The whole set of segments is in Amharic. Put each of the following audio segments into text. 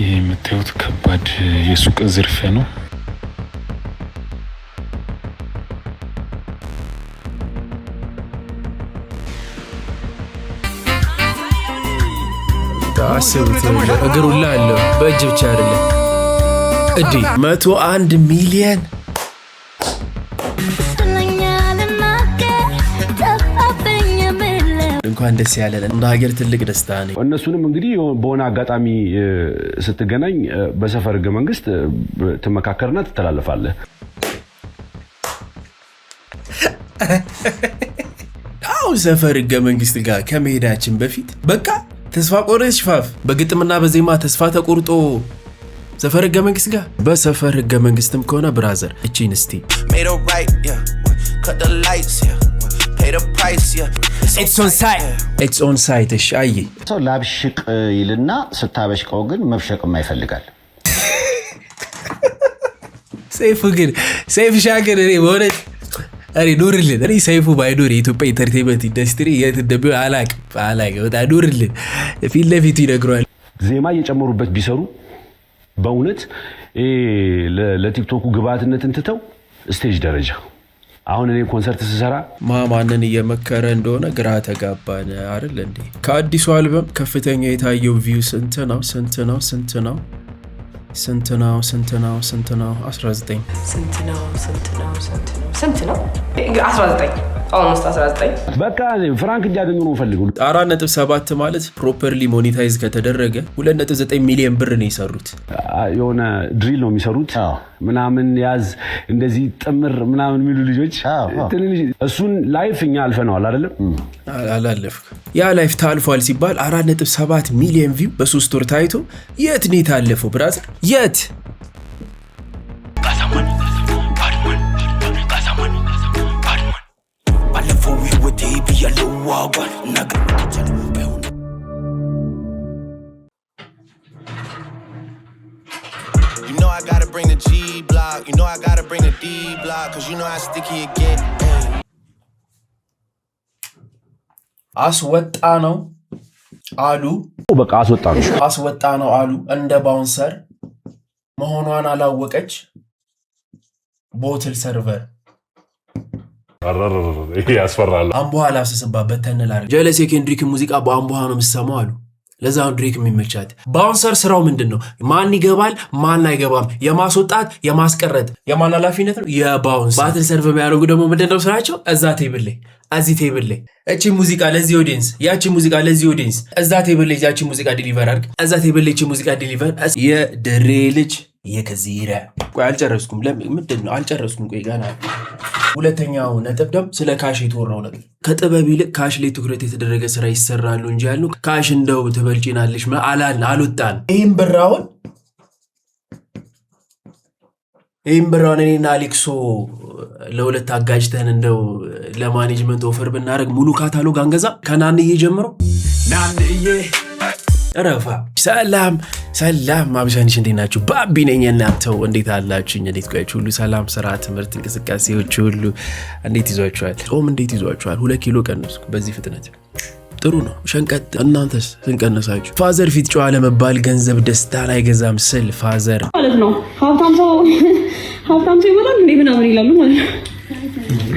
ይህ የምታዩት ከባድ የሱቅ ዝርፊያ ነው። አስቡት እግሩላ አለው በእጅ ብቻ አይደለም እዲ 101 ሚሊዮን እንኳን ደስ ያለን እንደ ሀገር ትልቅ ደስታ ነው። እነሱንም እንግዲህ በሆነ አጋጣሚ ስትገናኝ በሰፈር ህገ መንግስት ትመካከርና ትተላለፋለህ። አሁን ሰፈር ህገ መንግስት ጋር ከመሄዳችን በፊት በቃ ተስፋ ቆርጠሽ ፋፍ በግጥምና በዜማ ተስፋ ተቆርጦ ሰፈር ህገ መንግስት ጋር በሰፈር ህገ መንግስትም ከሆነ ብራዘር እቺን እስቲ It's on site እሺ አይ ሰው ላብሽቅ ይልና ስታበሽቀው ግን መብሸቅም አይፈልጋል። ሰይፍ ሻገር እኔ በእውነት አሬ ኑርልን እኔ ሰይፉ ባይኖር የኢትዮጵያ ኢንተርቴይንመንት ኢንዱስትሪ የት እንደሚሆን አላውቅም። በጣም ኑርልን ፊት ለፊቱ ይነግረዋል። ዜማ እየጨመሩበት ቢሰሩ በእውነት ለቲክቶኩ ግብአትነትን ትተው ስቴጅ ደረጃ አሁን እኔ ኮንሰርት ስሰራ ማንን እየመከረ እንደሆነ ግራ ተጋባን አይደል እንዴ? ከአዲሱ አልበም ከፍተኛ የታየው ቪው ስንት ነው? 19 almost 19 በቃ ፍራንክ እንዲያገኙ ነው ፈልጉ። 4.7 ማለት ፕሮፐርሊ ሞኔታይዝ ከተደረገ 2.9 ሚሊዮን ብር ነው የሰሩት። የሆነ ድሪል ነው የሚሰሩት ምናምን ያዝ እንደዚህ ጥምር ምናምን የሚሉ ልጆች እሱን ላይፍ እኛ አልፈነዋል አይደለም? አላለፍክ ያ ላይፍ ታልፏል ሲባል 4.7 ሚሊዮን ቪው በ3 ወር ታይቶ የት ነው የታለፈው ብራዘር? የት You know I gotta bring the G block. You know I gotta bring the D block. Cause you know how sticky it get. አስወጣ ነው አሉ በቃ አስወጣ ነው አሉ እንደ ባውንሰር መሆኗን አላወቀች ቦትል ሰርቨር ያስፈራል። አምቦሃ ላፍስስባት በተነላር ጀለስ የኬንድሪክ ሙዚቃ በአምቦሃ ነው የምትሰማው አሉ። ለዛው ድሪክ የሚመቻት ባውንሰር ስራው ምንድነው? ማን ይገባል ማን አይገባም የማስወጣት የማስቀረት የማን ኃላፊነት ነው? የባውንሰር ባትል ሰርቭ የሚያደርጉ ደግሞ ምንድነው ስራቸው? እዛ ቴብል ላይ እዚህ ቴብል ላይ እቺ ሙዚቃ ለዚህ ኦዲየንስ ያቺ ሙዚቃ ለዚህ ኦዲየንስ እዛ ቴብል ላይ ያቺ ሙዚቃ ዲሊቨር አድርግ እዛ ቴብል ላይ እቺ ሙዚቃ ዲሊቨር የድሬ ልጅ የከዚራ ቆይ አልጨረስኩም። ምንድነው አልጨረስኩም። ቆይ ገና ሁለተኛው ነጥብ ደግሞ ስለ ካሽ የተወራው ነገር ከጥበብ ይልቅ ካሽ ላይ ትኩረት የተደረገ ስራ ይሰራሉ እንጂ ያሉ ካሽ እንደው ትበልጪናለሽ አልወጣን። ይሄን ብራውን እኔና አሌክሶ ለሁለት አጋጅተን እንደው ለማኔጅመንት ኦፈር ብናደርግ ሙሉ ካታሎግ አንገዛ ከናንዬ ጀምሮ ናንዬ ረፋ ሰላም ማብሻንሽ እንዴት ናችሁ? ባቢ ነኝ። እናንተው እንዴት አላችሁኝ? እንዴት ቆያችሁ? ሁሉ ሰላም፣ ስራ፣ ትምህርት፣ እንቅስቃሴዎች ሁሉ እንዴት ይዟችኋል? ጾም እንዴት ይዟችኋል? 2 ኪሎ ቀነስኩ በዚህ ፍጥነት ጥሩ ነው። ሸንቀጥ እናንተስ ስንቀነሳችሁ? ፋዘር ፊት ጨዋ ለመባል ገንዘብ ደስታን አይገዛም ስል ፋዘር ማለት ነው ሀብታም ሰው ይሞታል እንዴ ምናምን ይላሉ ማለት ነው።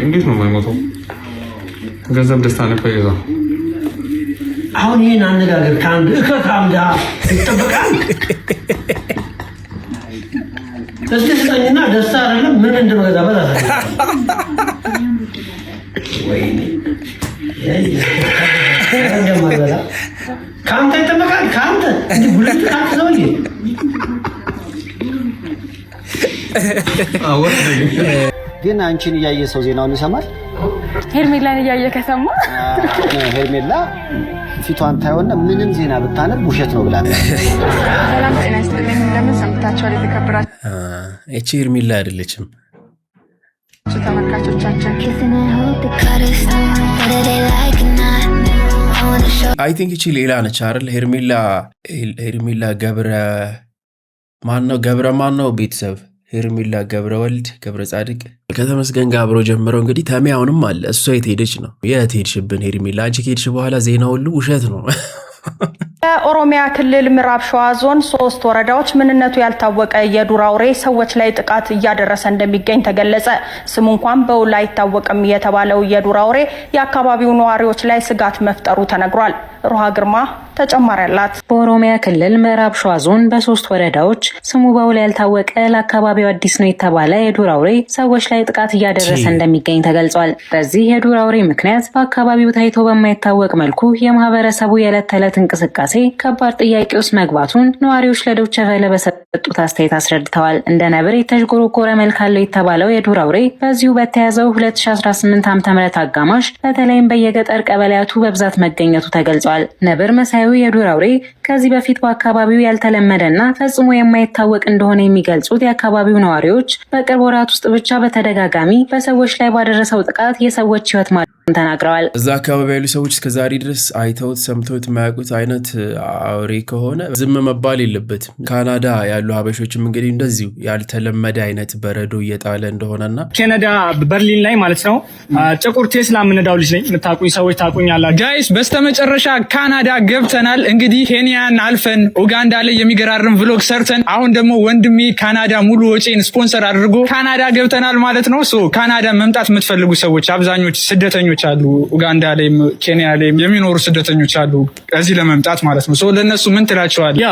እንዴት ነው የማይሞተው? ገንዘብ ደስታን አይገዛም። አሁን ይህን አነጋገር ከአንድ እከካም ጋር ይጠበቃል። እስኪ ስጠኝና ደስታ አይደለም ምን እንደመገዛበት አለ ወይኔ ከአንተ ይጠበቃል። ከአንተ እንዲህ ሁለት ከአንተ ሰውዬ ግን አንቺን እያየ ሰው ዜናውን ይሰማል። ሄርሜላን እያየ ከሰማ ሄርሜላ ፊቷን ታየውና ምንም ዜና ብታነብ ውሸት ነው ብላ ሰላም ጤና ይስጥልኝ። ለምን ሰምታችኋል? የተከበራችሁ እቺ ሄርሜላ አይደለችም ተመልካቾቻችን። አይ ቲንክ እቺ ሌላ ነች አይደል? ሄርሜላ ገብረ ማነው ቤተሰብ ሄርሜላ ገብረ ወልድ ገብረ ጻድቅ ከተመስገን ጋር አብሮ ጀምረው እንግዲህ ተሚያውንም አለ። እሷ የት ሄደች ነው? የት ሄድሽብን ሄርሜላ? አንቺ ከሄድሽ በኋላ ዜና ሁሉ ውሸት ነው። የኦሮሚያ ክልል ምዕራብ ሸዋ ዞን 3 ወረዳዎች ምንነቱ ያልታወቀ የዱር አውሬ ሰዎች ላይ ጥቃት እያደረሰ እንደሚገኝ ተገለጸ። ስሙ እንኳን በውል አይታወቅም የተባለው የዱር አውሬ የአካባቢው ነዋሪዎች ላይ ስጋት መፍጠሩ ተነግሯል። ሩሃ ግርማ ተጨማሪ አላት። በኦሮሚያ ክልል ምዕራብ ሸዋ ዞን በ3 ወረዳዎች ስሙ በውል ያልታወቀ ለአካባቢው አዲስ ነው የተባለ የዱር አውሬ ሰዎች ላይ ጥቃት እያደረሰ እንደሚገኝ ተገልጿል። በዚህ የዱር አውሬ ምክንያት በአካባቢው ታይቶ በማይታወቅ መልኩ የማህበረሰቡ የዕለት ተዕለት እንቅስቃሴ ከባድ ጥያቄ ውስጥ መግባቱን ነዋሪዎች ለዶይቼ ቬለ በሰጡት አስተያየት አስረድተዋል። እንደ ነብር የተዥጎረጎረ መልክ አለው የተባለው የዱር አውሬ በዚሁ በተያዘው 2018 ዓ.ም አጋማሽ በተለይም በየገጠር ቀበሌያቱ በብዛት መገኘቱ ተገልጿል። ነብር መሳዩ የዱር አውሬ ከዚህ በፊት በአካባቢው ያልተለመደና ፈጽሞ የማይታወቅ እንደሆነ የሚገልጹት የአካባቢው ነዋሪዎች በቅርብ ወራት ውስጥ ብቻ በተደጋጋሚ በሰዎች ላይ ባደረሰው ጥቃት የሰዎች ሕይወት ማለፉን ተናግረዋል። እዛ አካባቢ ያሉ ሰዎች እስከዛሬ ድረስ አይተውት ሰምተውት የማያውቁት አይነት አውሬ ከሆነ ዝም መባል የለበትም። ካናዳ ያሉ ሀበሾችም እንግዲህ እንደዚሁ ያልተለመደ አይነት በረዶ እየጣለ እንደሆነና ካናዳ በርሊን ላይ ማለት ነው ጥቁር ቴስላ የምንዳው ልጅ ነኝ። የምታውቁኝ ሰዎች ታውቁኛላችሁ። ጋይስ በስተመጨረሻ ካናዳ ገብተናል። እንግዲህ ኬንያን አልፈን ኡጋንዳ ላይ የሚገራርም ቭሎግ ሰርተን አሁን ደግሞ ወንድሜ ካናዳ ሙሉ ወጪን ስፖንሰር አድርጎ ካናዳ ገብተናል ማለት ነው። ካናዳ መምጣት የምትፈልጉ ሰዎች አብዛኞቹ ስደተኞች አሉ፣ ኡጋንዳ ላይ ኬንያ ላይ የሚኖሩ ስደተኞች አሉ እዚህ ለመምጣት ማለት ነው። ለነሱ ምን ትላቸዋል? ያ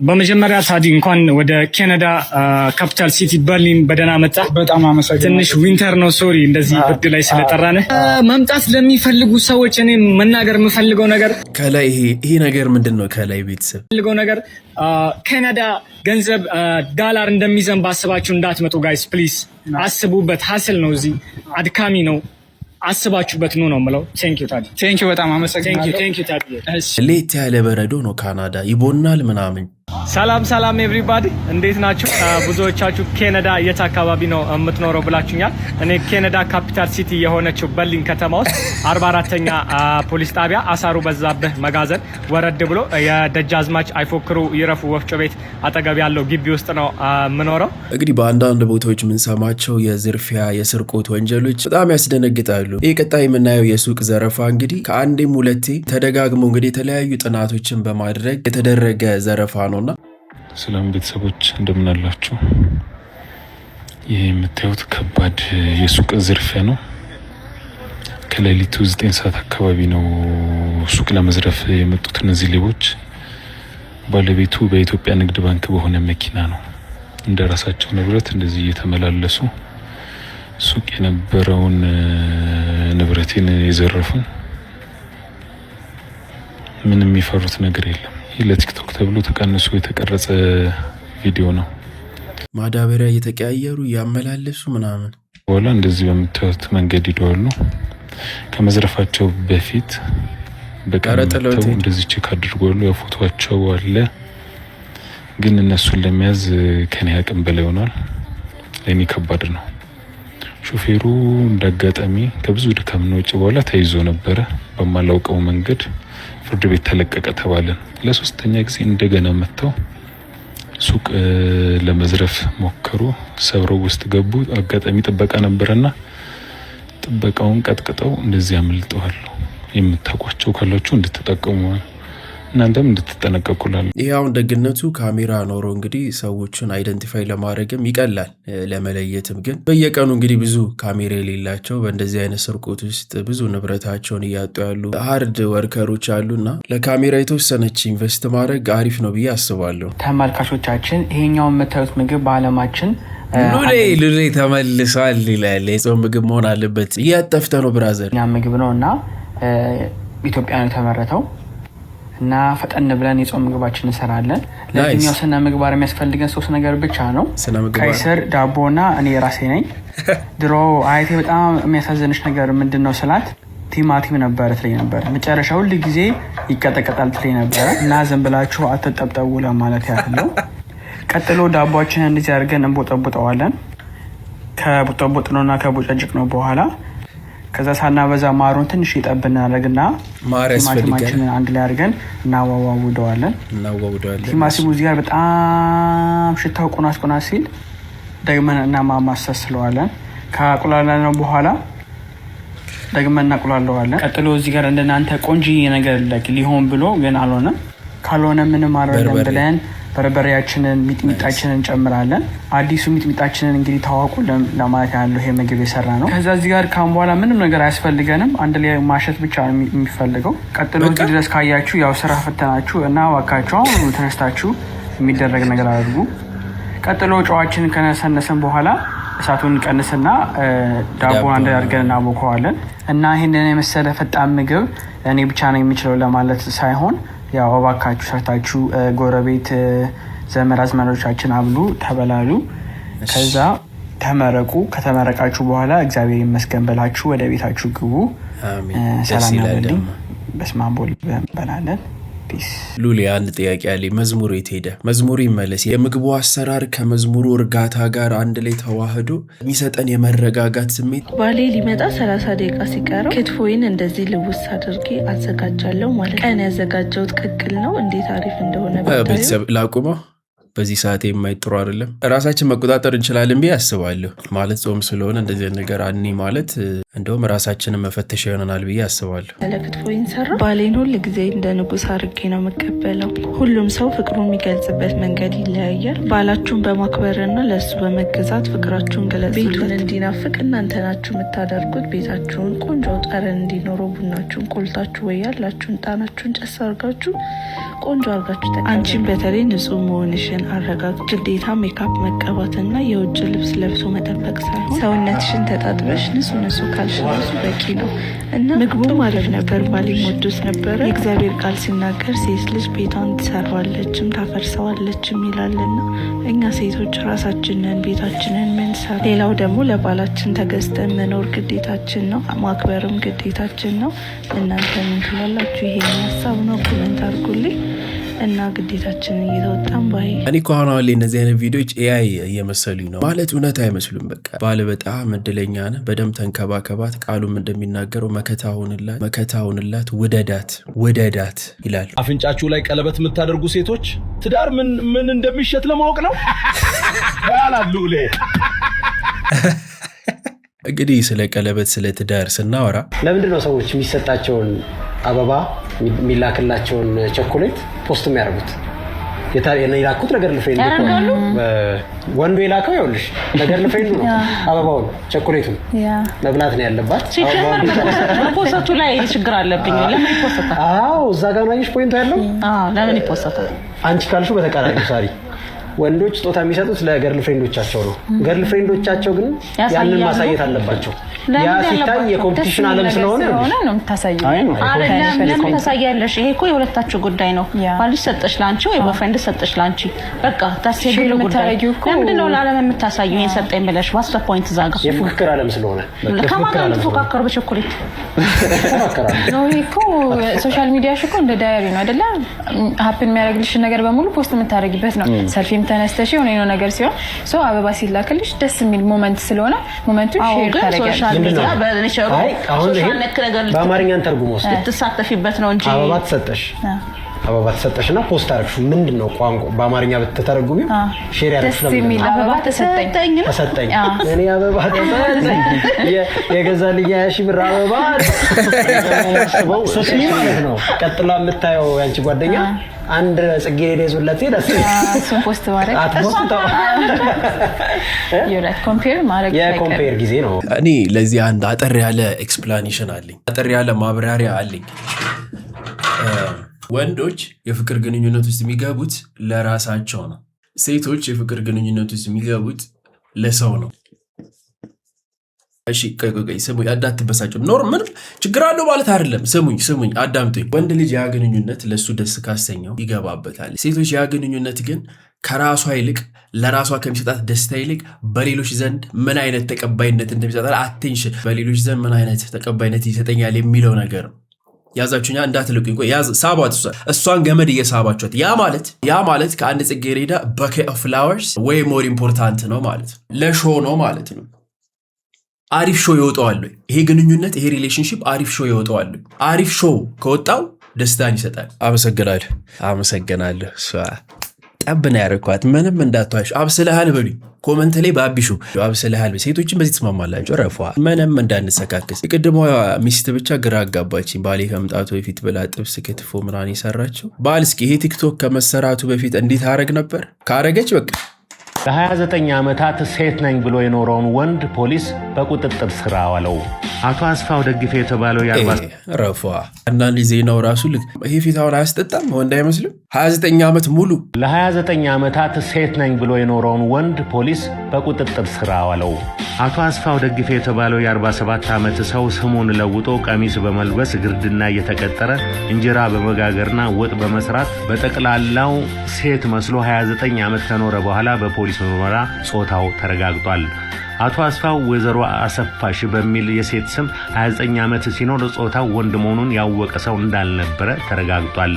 በመጀመሪያ ታዲ እንኳን ወደ ካናዳ ካፒታል ሲቲ በርሊን በደህና መጣ። በጣም አመሰግናለሁ። ትንሽ ዊንተር ነው ሶሪ እንደዚህ ብርድ ላይ ስለጠራነ። መምጣት ለሚፈልጉ ሰዎች እኔ መናገር የምፈልገው ነገር ከላይ ይሄ ነገር ምንድነው? ከላይ ቤተሰብ ፈልገው ነገር ካናዳ ገንዘብ ዶላር እንደሚዘንብ አስባችሁ እንዳትመጡ ጋይስ ፕሊዝ። አስቡበት። ሀስል ነው፣ እዚህ አድካሚ ነው። አስባችሁበት ነው የምለው። ቴንኪው ታዲ፣ ቴንኪው በጣም አመሰግናለሁ። ቴንኪው ታዲ። ሌት ያለ በረዶ ነው ካናዳ ይቦናል ምናምን። ሰላም ኤቭሪባዲ እንዴት ናችሁ? ብዙዎቻችሁ ካናዳ የት አካባቢ ነው የምትኖረው ብላችሁኛል። እኔ ካናዳ ካፒታል ሲቲ የሆነችው በርሊን ከተማ ውስጥ 44ኛ ፖሊስ ጣቢያ አሳሩ በዛብህ መጋዘን ወረድ ብሎ የደጃዝማች አይፎክሩ ይረፉ ወፍጮ ቤት አጠገብ ያለው ግቢ ውስጥ ነው የምኖረው። እንግዲህ በአንዳንድ ቦታዎች የምንሰማቸው የዝርፊያ የስርቆት ወንጀሎች በጣም ያስደነግጣሉ። ይህ ቀጣይ የምናየው የሱቅ ዘረፋ እንግዲህ ከአንዴም ሁለቴ ተደጋግሞ እንግዲህ የተለያዩ ጥናቶችን በማድረግ የተደረገ ዘረፋ ነው። ሰላም ቤተሰቦች እንደምን አላችሁ? ይሄ የምታዩት ከባድ የሱቅ ዝርፊያ ነው። ከሌሊቱ 9 ሰዓት አካባቢ ነው ሱቅ ለመዝረፍ የመጡት እነዚህ ሌቦች። ባለቤቱ በኢትዮጵያ ንግድ ባንክ በሆነ መኪና ነው እንደራሳቸው ንብረት እንደዚህ እየተመላለሱ ሱቅ የነበረውን ንብረቴን የዘረፉን። ምንም የሚፈሩት ነገር የለም። ለቲክቶክ ተብሎ ተቀንሶ የተቀረጸ ቪዲዮ ነው። ማዳበሪያ እየተቀያየሩ ያመላለሱ ምናምን በኋላ እንደዚህ በምታዩት መንገድ ይደዋሉ። ከመዝረፋቸው በፊት በቀረጠለው እንደዚህ ቼክ አድርጓሉ። የፎቶቸው አለ፣ ግን እነሱን ለመያዝ ከኔ አቅም በላይ ሆኗል። ለኔ ከባድ ነው። ሹፌሩ እንዳጋጣሚ ከብዙ ድካምና ወጪ በኋላ ተይዞ ነበረ። በማላውቀው መንገድ ፍርድ ቤት ተለቀቀ ተባለን። ለሶስተኛ ጊዜ እንደገና መጥተው ሱቅ ለመዝረፍ ሞከሩ። ሰብረው ውስጥ ገቡ። አጋጣሚ ጥበቃ ነበርና ጥበቃውን ቀጥቅጠው እንደዚህ አመልጠዋል። የምታውቋቸው ካላችሁ እንድትጠቀሙ እናንተም እንድትጠነቀቁላል። ይሄ አሁን ደግነቱ ካሜራ ኖሮ እንግዲህ ሰዎችን አይደንቲፋይ ለማድረግም ይቀላል፣ ለመለየትም። ግን በየቀኑ እንግዲህ ብዙ ካሜራ የሌላቸው በእንደዚህ አይነት ስርቆት ውስጥ ብዙ ንብረታቸውን እያጡ ያሉ ሃርድ ወርከሮች አሉና ለካሜራ የተወሰነች ኢንቨስት ማድረግ አሪፍ ነው ብዬ አስባለሁ። ተመልካቾቻችን ይሄኛው የምታዩት ምግብ በአለማችን ሉሌ ተመልሷል ይላል። የጾም ምግብ መሆን አለበት። እያጠፍተ ነው ብራዘር። ምግብ ነው እና ኢትዮጵያ ነው የተመረተው እና ፈጠን ብለን የጾም ምግባችን እንሰራለን። ለዚህኛው ስነ ምግባር የሚያስፈልገን 3 ነገር ብቻ ነው። ቀይስር፣ ዳቦና እኔ ራሴ ነኝ። ድሮ አያቴ በጣም የሚያሳዝንሽ ነገር ምንድነው ስላት ቲማቲም ነበር ትለኝ ነበር። መጨረሻ ሁሉ ጊዜ ይቀጠቀጣል ትለኝ ነበር እና ዝም ብላችሁ አትጠብጠቡ ለማለት ያህል ነው። ቀጥሎ ዳቦአችንን እንደዚህ አድርገን እንቦጠቦጠዋለን። ከቦጠቦጥነውና ከቦጨጭቅ ነው በኋላ ከዛ ሳናበዛ ማሩን ትንሽ ይጠብ እናደርግና ቲማቲማችንን አንድ ላይ አድርገን እናዋውደዋለን። ቲማቲሙ እዚህ ጋር በጣም ሽታው ቆናስ ሲል ደግመን እናማማሰስለዋለን። ካቁላላነው በኋላ ደግመን እናቁላለዋለን። ቀጥሎ እዚህ ጋር እንደናንተ ቆንጆ ነገር ሊሆን ብሎ ግን አልሆነም። ካልሆነ ምንም አይደለም ብለን በርበሬያችንን ሚጥሚጣችንን እንጨምራለን። አዲሱ ሚጥሚጣችንን እንግዲህ ታዋቁ ለማለት ያለው ይሄ ምግብ የሰራ ነው። ከዛ እዚህ ጋር ካሁን በኋላ ምንም ነገር አያስፈልገንም። አንድ ላይ ማሸት ብቻ ነው የሚፈልገው። ቀጥሎ እዚህ ድረስ ካያችሁ ያው ስራ ፈተናችሁ እና ዋካችሁ ተነስታችሁ የሚደረግ ነገር አድርጉ። ቀጥሎ ጨዋችንን ከነሰነሰን በኋላ እሳቱን ቀንስና ዳቦ አንድ አድርገን እናቦከዋለን። እና ይሄንን የመሰለ ፈጣን ምግብ እኔ ብቻ ነው የሚችለው ለማለት ሳይሆን ያው እባካችሁ ሰርታችሁ ጎረቤት ዘመድ አዝማዶቻችን አብሉ፣ ተበላሉ፣ ከዛ ተመረቁ። ከተመረቃችሁ በኋላ እግዚአብሔር ይመስገን ብላችሁ ወደ ቤታችሁ ግቡ። ሰላም ያለልኝ በስመ አብ ወወልድ በላለን። ሉሊ አንድ ጥያቄ አለኝ። መዝሙሩ የት ሄደ? መዝሙሩ ይመለስ። የምግቡ አሰራር ከመዝሙሩ እርጋታ ጋር አንድ ላይ ተዋህዶ የሚሰጠን የመረጋጋት ስሜት። ባሌ ሊመጣ 30 ደቂቃ ሲቀረው ክትፎዬን እንደዚህ ልውስ አድርጌ አዘጋጃለሁ ማለት ቀን ያዘጋጀሁት ቅቅል ነው። እንዴት አሪፍ እንደሆነ ቤተሰብ ላቁመው። በዚህ ሰዓት የማይጥሩ አይደለም። ራሳችን መቆጣጠር እንችላለን ብዬ አስባለሁ። ማለት ጾም ስለሆነ እንደዚህ ነገር አኒ ማለት እንደውም ራሳችንን መፈተሽ ይሆናል ብዬ አስባለሁ። ለክትፎዬን ሰራ ባሌን ሁል ጊዜ እንደ ንጉስ አድርጌ ነው የምቀበለው። ሁሉም ሰው ፍቅሩን የሚገልጽበት መንገድ ይለያያል። ባላችሁን በማክበርና ለእሱ በመገዛት ፍቅራችሁን ገለጹ። ቤቱን እንዲናፍቅ እናንተ ናችሁ የምታደርጉት። ቤታችሁን ቆንጆ ጠረን እንዲኖረው ቡናችሁን ቆልታችሁ ወይ ያላችሁን ጣናችሁን ጨስ አርጋችሁ ቆንጆ አርጋችሁ አንቺን በተለይ ንጹህ መሆንሽን አረጋግ። ግዴታ ሜካፕ መቀባትና የውጭ ልብስ ለብሶ መጠበቅ ሳይሆን ሰውነትሽን ተጣጥበሽ ንጹህ ካልሽ ራሱ በቂ ነው። እና ምግቡ ማለት ነበር ባሌም ወዶት ነበረ። የእግዚአብሔር ቃል ሲናገር ሴት ልጅ ቤቷን ትሰራዋለችም ታፈርሰዋለችም ይላልና እኛ ሴቶች ራሳችንን ቤታችንን ምንሰራ። ሌላው ደግሞ ለባላችን ተገዝተን መኖር ግዴታችን ነው፣ ማክበርም ግዴታችን ነው። እናንተ ምን ትላላችሁ? ይሄ ሀሳብ ነው። ኮሜንት አድርጉልኝ። እና ግዴታችንን እየተወጣን ባይ እኔ ከሆነ ላይ እነዚህ አይነት ቪዲዮዎች ኤአይ እየመሰሉኝ ነው። ማለት እውነት አይመስሉም። በቃ ባለ በጣም እድለኛ ነህ፣ በደንብ ተንከባከባት፣ ቃሉም እንደሚናገረው መከታ ሁንላት፣ ውደዳት ይላል። አፍንጫችሁ ላይ ቀለበት የምታደርጉ ሴቶች ትዳር ምን እንደሚሸት ለማወቅ ነው ያላሉ። እንግዲህ ስለ ቀለበት ስለ ትዳር ስናወራ ለምንድን ነው ሰዎች የሚሰጣቸውን አበባ የሚላክላቸውን ቸኮሌት ፖስት የሚያደርጉት? የላኩት ለገርል ፍሬንድ ነው። ወንዱ የላከው ይኸውልሽ ለገርል ፍሬንዱ ነው። አበባውን ቸኮሌቱን መብላት ነው ያለባት። ፖስቱ ላይ ችግር አለብኝ። ለምን ይፖስታል? አዎ እዛ ጋር ማይሽ ፖይንቱ ያለው። ለምን ይፖስታል? አንቺ ካልሽው በተቃራኒ ሳሪ ወንዶች ስጦታ የሚሰጡት ለገርል ፍሬንዶቻቸው ነው። ገርል ፍሬንዶቻቸው ግን ያንን ማሳየት አለባቸው። ያ ሲታይ የኮምፒቲሽን ዓለም ስለሆነ ነው የምታሳየው። አይደለም ለምን ታሳያለሽ? ይሄ እኮ የሁለታችሁ ጉዳይ ነው። ባልሽ ሰጠሽ ላንቺ ወይ ቦይፍሬንድ ሰጠሽ ላንቺ፣ በቃ ታስየግል ጉዳይ። ለምንድን ነው ለዓለም የምታሳየው? ይሄን ሰጠኝ ብለሽ ዋስ ዘ ፖይንት? ዛጋ የፉክክር ዓለም ስለሆነ ከማን ተፎካከሩ? በቸኮሌት ነው እኮ ሶሻል ሚዲያ እኮ እንደ ዳይሪ ነው አይደለ? ሀፕን የሚያደርግልሽ ነገር በሙሉ ፖስት የምታደርጊበት ነው። ሰልፊም ተነስተሽ የሆነ ነገር ሲሆን ሶ አበባ ሲላክልሽ ደስ የሚል ሞመንት ስለሆነ ሞመንቱን ሼር ታደርጊያለሽ። በአማርኛ ተርጉሞስ ልትሳተፊበት ነው እንጂ አበባ ተሰጠሽና ፖስት አደረግሽ። ምንድነው ቋንቋ በአማርኛ ብትተረጉሚው ሼር ያደርግሽ ለምን? አበባ ተሰጠኝ እኔ አበባ ተሰጠኝ የገዛልኝ 20,000 ብር አበባ ሶስት ማለት ነው። ቀጥላ የምታየው ያንቺ ጓደኛ አንድ ጽጌረዳ ይዞላት ሄዳስ እሱን ፖስት ማድረግ ይላል። የኮምፔር ጊዜ ነው። እኔ ለዚህ አንድ አጠር ያለ ኤክስፕላኔሽን አለኝ፣ አጠር ያለ ማብራሪያ አለኝ። ወንዶች የፍቅር ግንኙነት ውስጥ የሚገቡት ለራሳቸው ነው። ሴቶች የፍቅር ግንኙነት ውስጥ የሚገቡት ለሰው ነው። እሺ ቆይ ስሙኝ፣ አዳትበሳችሁ ኖር ምንም ችግር አለው ማለት አይደለም። ስሙኝ አዳምጡኝ። ወንድ ልጅ ያ ግንኙነት ለሱ ደስ ካሰኘው ይገባበታል። ሴቶች ያ ግንኙነት ግን ከራሷ ይልቅ ለራሷ ከሚሰጣት ደስታ ይልቅ በሌሎች ዘንድ ምን አይነት ተቀባይነት እንደሚሰጣት አቴንሽን፣ በሌሎች ዘንድ ምን አይነት ተቀባይነት ይሰጠኛል የሚለው ነገር ያዛችሁኛ እንዳትልቁኝ። ቆይ ያዝ ሳቧት፣ እሷን ገመድ እየሳባችኋት። ያ ማለት ከአንድ ጽጌረዳ በኬ ኦፍ ፍላወርስ ወይ ሞር ኢምፖርታንት ነው ማለት ነው። ለሾ ነው ማለት ነው። አሪፍ ሾው ይወጣዋል። ይሄ ግንኙነት ይሄ ሪሌሽንሺፕ አሪፍ ሾው ይወጣዋል። አሪፍ ሾው ከወጣው ደስታን ይሰጣል። አመሰግናለሁ። ጠብና ያረኳት ምንም እንዳትዋሽ አብስለሃል በሉኝ ኮመንት ላይ በአቢሹ አብስለሃል ሴቶችን በዚህ ተስማማላችሁ ረፏ ምንም እንዳንሰካከስ የቅድሟ ሚስት ብቻ ግራ አጋባችኝ ባሌ ከመምጣቱ በፊት ብላ ጥብስ ክትፎ ምናምን ይሰራችሁ ባል እስኪ ይሄ ቲክቶክ ከመሰራቱ በፊት እንዴት አረግ ነበር ካረገች በቃ ለ29 ዓመታት ሴት ነኝ ብሎ የኖረውን ወንድ ፖሊስ በቁጥጥር ስር አዋለው። አቶ አስፋው ደግፌ የተባለው ረፏ አንዳንድ ዜናው ራሱ ልክ ይሄ ፊታውን አያስጠጣም ወንድ አይመስልም 29 ዓመት ሙሉ ለ29 ዓመታት ሴት ነኝ ብሎ የኖረውን ወንድ ፖሊስ በቁጥጥር ስር አዋለው። አቶ አስፋው ደግፌ የተባለው የ47 ዓመት ሰው ስሙን ለውጦ ቀሚስ በመልበስ ግርድና እየተቀጠረ እንጀራ በመጋገርና ወጥ በመስራት በጠቅላላው ሴት መስሎ 29 ዓመት ከኖረ በኋላ በፖሊስ ምርመራ ጾታው ተረጋግጧል። አቶ አስፋው ወይዘሮ አሰፋሽ በሚል የሴት ስም 29 ዓመት ሲኖር ጾታው ወንድ መሆኑን ያወቀ ሰው እንዳልነበረ ተረጋግጧል።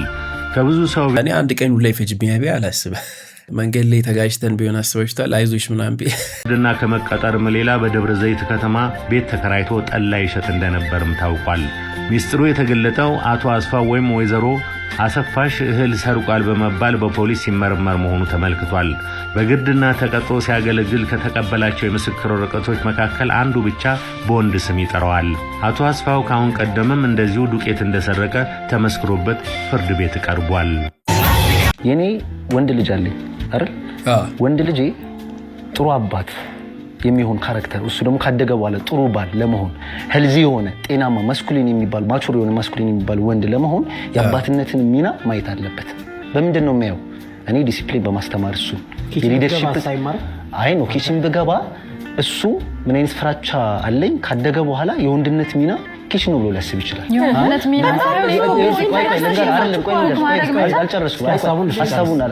ከብዙ ሰው እኔ አንድ ቀን ላይ ፈጅብኝ ቢያ አላስበ መንገድ ላይ ተጋጭተን ቢሆን አስበሽታል አይዞሽ ምናምን ድና ከመቀጠርም ሌላ በደብረ ዘይት ከተማ ቤት ተከራይቶ ጠላ ይሸጥ እንደነበርም ታውቋል። ሚስጥሩ የተገለጠው አቶ አስፋው ወይም ወይዘሮ አሰፋሽ እህል ሰርቋል በመባል በፖሊስ ሲመረመር መሆኑ ተመልክቷል። በግድና ተቀጥሮ ሲያገለግል ከተቀበላቸው የምስክር ወረቀቶች መካከል አንዱ ብቻ በወንድ ስም ይጠራዋል። አቶ አስፋው ካሁን ቀደምም እንደዚሁ ዱቄት እንደሰረቀ ተመስክሮበት ፍርድ ቤት ቀርቧል። የኔ ወንድ ልጅ አለኝ አይደል? ወንድ ልጅ ጥሩ አባት የሚሆን ካራክተር እሱ ደግሞ ካደገ በኋላ ጥሩ ባል ለመሆን ሄልዚ የሆነ ጤናማ ማስኩሊን የሚባል ማቹር የሆነ ማስኩሊን የሚባል ወንድ ለመሆን የአባትነትን ሚና ማየት አለበት። በምንድን ነው የሚያየው? እኔ ዲሲፕሊን በማስተማር እሱ የሊደርሺፕ ሳይማር አይ ነው ኪችን በገባ እሱ ምን አይነት ፍራቻ አለኝ ካደገ በኋላ የወንድነት ሚና ኪችን ነው ብሎ ሊያስብ ይችላል። የወንድነት ሚና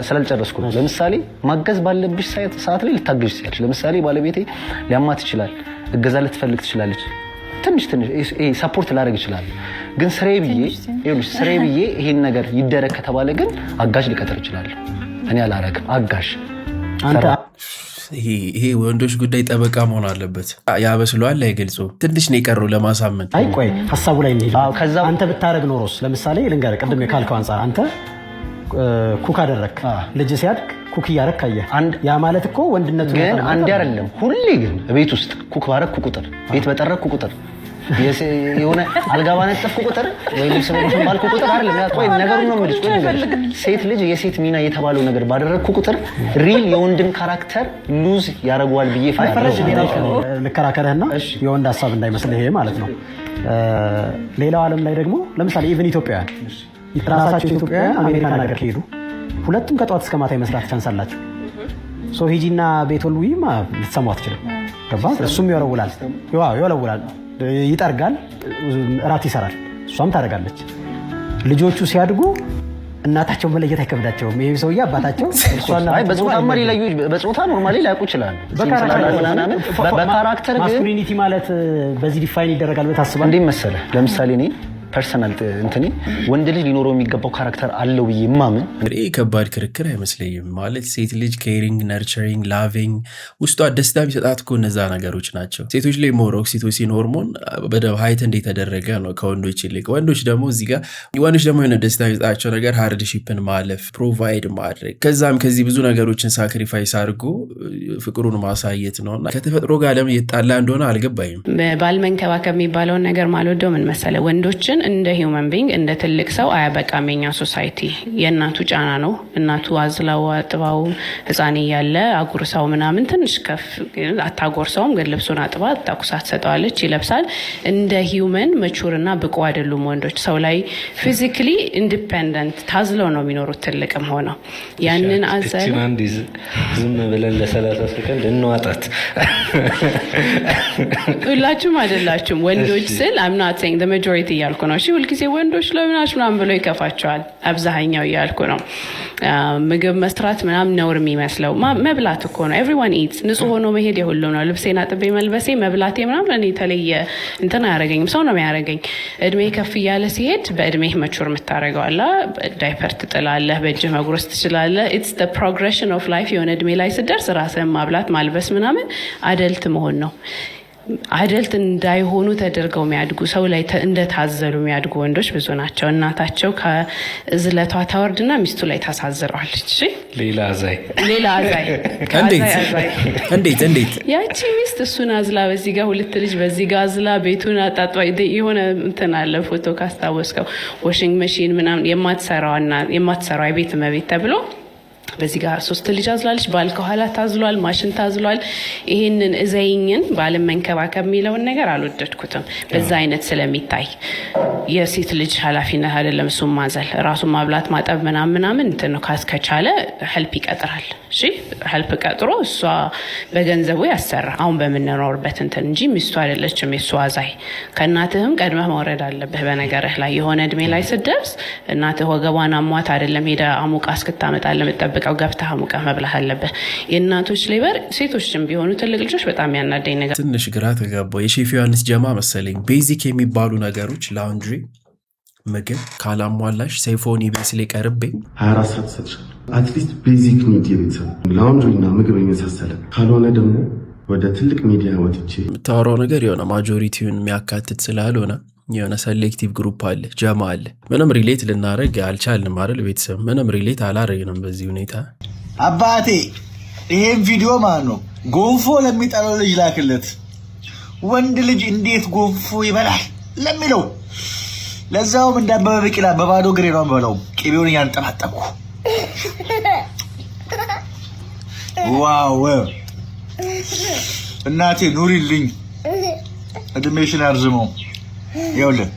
ስላልጨረስኩ ለምሳሌ ማገዝ ባለብሽ ሰዓት ላይ ልታገዥ ትችላለሽ። ለምሳሌ ባለቤቴ ሊያማት ይችላል፣ እገዛ ልትፈልግ ትችላለች። ትንሽ ሰፖርት ላደርግ ይችላል። ግን ስሬ ብዬ ይሄን ነገር ይደረግ ከተባለ ግን አጋዥ ሊቀጥር ይችላል። እኔ አላረግም አጋዥ አንተ ይሄ ወንዶች ጉዳይ ጠበቃ መሆን አለበት። ያበስሏል አይገልጹ ትንሽ ነው የቀረው ለማሳመን። አይ ቆይ ሐሳቡ ላይ እንሂድ። አንተ ብታረግ ኖሮስ ለምሳሌ ልንገርህ ቅድም የካልከው አንፃር አንተ ኩክ አደረክ ልጅ ሲያድግ ኩክ ያረክ አየህ ያ ማለት እኮ ወንድነቱ ግን አንድ አይደለም። ሁሌ ግን ቤት ውስጥ ኩክ ባረክ ቁጥር ቤት በጠረክ ቁጥር የሆነ አልጋ ባነጠፍኩ ቁጥር ወይ ልብስ መልኩን ባልኩ ቁጥር አይደለም ያ ቆይ ነገሩ ነው የምልሽ። ሴት ልጅ የሴት ሚና የተባለው ነገር ባደረኩ ቁጥር ሪል የወንድን ካራክተር ሉዝ ያረጋዋል ብዬ ልከራከረህና የወንድ ሐሳብ እንዳይመስልህ ይሄ ማለት ነው። ሌላው ዓለም ላይ ደግሞ ለምሳሌ ኢቭን ኢትዮጵያውያን ራሳቸው ኢትዮጵያውያን አሜሪካን ሀገር ሄዱ ሁለቱም ከጧት እስከ ማታ የመስራት ቻንስ አላቸው። ሶ ሂጂና ቤት ወልዊማ ልትሰሙ አትችልም። ገባ እሱም ይወለውላል ይጠርጋል እራት ይሰራል እሷም ታደርጋለች። ልጆቹ ሲያድጉ እናታቸው መለየት አይከብዳቸውም። ይሄ ሰውዬ አባታቸው እሷና በጾታ ማሪ ላይ በጾታ ኖርማሊ ላይቁ ይችላል። በካራክተር ግን ማስኩሊኒቲ ማለት በዚህ ዲፋይን ይደረጋል በታስባል እንዴ መሰለህ? ለምሳሌ እኔ ፐርሰናል እንትኔ ወንድ ልጅ ሊኖረው የሚገባው ካራክተር አለው ብዬ ማምን እንግዲህ ከባድ ክርክር አይመስለኝም። ማለት ሴት ልጅ ኬሪንግ፣ ነርቸሪንግ፣ ላቪንግ ውስጧ ደስታ የሚሰጣት እኮ እነዛ ነገሮች ናቸው። ሴቶች ላይ ሞር ኦክሲቶሲን ሆርሞን በደብ ሀይት እንደተደረገ ነው ከወንዶች ይልቅ። ወንዶች ደግሞ እዚህ ጋር ወንዶች ደግሞ የሆነ ደስታ የሚሰጣቸው ነገር ሃርድሺፕን ማለፍ፣ ፕሮቫይድ ማድረግ ከዛም ከዚህ ብዙ ነገሮችን ሳክሪፋይስ አድርጎ ፍቅሩን ማሳየት ነው። እና ከተፈጥሮ ጋር ለምን እየጣላ እንደሆነ አልገባኝም። ባል መንከባከብ የሚባለውን ነገር ማልወደው ምን መሰለ ወንዶችን እንደ ሂውመን ቢንግ እንደ ትልቅ ሰው አያበቃም። የኛ ሶሳይቲ የእናቱ ጫና ነው። እናቱ አዝላው አጥባው ህፃን እያለ አጉርሳው ምናምን ትንሽ ከፍ አታጎርሰውም፣ ግን ልብሱን አጥባ ታኩሳት ሰጠዋለች፣ ይለብሳል። እንደ ሂውመን መቹርና ብቁ አይደሉም ወንዶች። ሰው ላይ ፊዚካሊ ኢንዲፔንደንት ታዝለው ነው የሚኖሩት ትልቅም ሆነው። ያንን አዘለ ዝም ብለን ለ30 ሰከንድ እንዋጣት። ሁላችሁም አይደላችሁም ወንዶች ስል I'm not saying the majority ያልኩ ነው። እሺ ሁልጊዜ ወንዶች ለምናሽ ምናምን ብሎ ይከፋቸዋል። አብዛኛው ያልኩ ነው። ምግብ መስራት ምናምን ነውር የሚመስለው መብላት እኮ ነው። everyone eats ንጹህ ሆኖ መሄድ የሁሉም ነው። ልብሴን አጥቤ መልበሴ መብላቴ ምናምን እኔ ተለየ እንትን አያረገኝም። ሰው ነው የሚያረገኝ። እድሜ ከፍ እያለ ሲሄድ በእድሜ መቹር የምታረገው አላ ዳይፐር ትጥላለህ፣ በእጅህ መጉረስ ትችላለህ። it's the progression of life። የሆነ እድሜ ላይ ስትደርስ ራስህን ማብላት ማልበስ ምናምን አደልት መሆን ነው። አደልት እንዳይሆኑ ተደርገው የሚያድጉ ሰው ላይ እንደታዘሉ የሚያድጉ ወንዶች ብዙ ናቸው። እናታቸው ከዝለቷ ታወርድና ሚስቱ ላይ ታሳዝረዋለች። ሌላ አዛይ እንዴት ያቺ ሚስት እሱን አዝላ በዚህ ጋር 2 ልጅ በዚህ ጋር አዝላ ቤቱን አጣጥባ የሆነ እንትን አለ ፎቶ ካስታወስከው ዋሽንግ መሺን ምናምን የማትሰራው የቤት እመቤት ተብሎ በዚህ ጋር 3 ልጅ አዝላለች። ባል ከኋላ ታዝሏል፣ ማሽን ታዝሏል። ይሄንን እዘይኝን ባልን መንከባከብ የሚለውን ነገር አልወደድኩትም። በዛ አይነት ስለሚታይ የሴት ልጅ ኃላፊነት አይደለም እሱን ማዘል፣ ራሱን ማብላት ማጠብ ምናምን እንትን ነው። ካስከቻለ ሄልፕ ይቀጥራል። እሺ ሄልፕ ቀጥሮ እሷ በገንዘቡ ያሰራ አሁን በመነኖርበት እንትን እንጂ ሚስቱ አይደለችም የሱ አዛይ። ከእናትህም ቀድመህ መውረድ አለብህ። በነገርህ ላይ የሆነ እድሜ ላይ ስትደርስ እናትህ ወገቧን አሟት አይደለም ሄዳ አሙቃ እስክታመጣለህ የምትጠብቀው፣ ገብተህ አሙቃ መብላህ አለብህ። የእናቶች ሌበር ሴቶችም ቢሆኑ ትልቅ ልጆች በጣም ያናደኝ ነገር ትንሽ ግራ ተጋባው። የሼፍ ዮሐንስ ጀማ መሰለኝ ቤዚክ የሚባሉ ነገሮች ላውንድሪ፣ ምግብ ካላሟላሽ ሰይፎን ኢቢኤስ ላይ ቀርቤ 24 ሰዓት ሰጥሻለሁ። አትሊስት ቤዚክ ኒድ የቤተሰብ ላውንድሪ እና ምግብ የመሳሰለ ካልሆነ ደግሞ ወደ ትልቅ ሚዲያ ወጥቼ የምታወራው ነገር የሆነ ማጆሪቲውን የሚያካትት ስላልሆነ የሆነ ሴሌክቲቭ ግሩፕ አለ፣ ጀማ አለ። ምንም ሪሌት ልናደርግ አልቻልንም አይደል? ቤተሰብ ምንም ሪሌት አላደረግንም በዚህ ሁኔታ። አባቴ ይሄን ቪዲዮ ማለት ነው ጎንፎ ለሚጠላው ልጅ ላክለት። ወንድ ልጅ እንዴት ጎንፎ ይበላል ለሚለው ለዛውም እንዳበበ ቢቂላ በባዶ እግሬ ነው የምበላው፣ ቅቤውን እያንጠባጠብኩ። ዋው እናቴ ኑሪልኝ፣ እድሜሽን አርዝመው። ይኸውልህ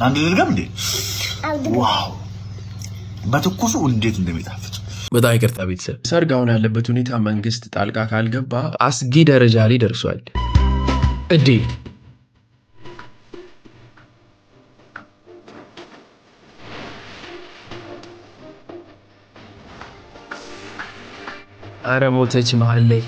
አንድ ልድገም እንዴ? ዋው በትኩሱ እንዴት እንደሚጣፍጥ። በጣም ይቅርታ ቤተሰብ። ሰርግ አሁን ያለበት ሁኔታ መንግስት ጣልቃ ካልገባ አስጊ ደረጃ ላይ ደርሷል እንዴ። አረ ሞተች መሀል ላይ።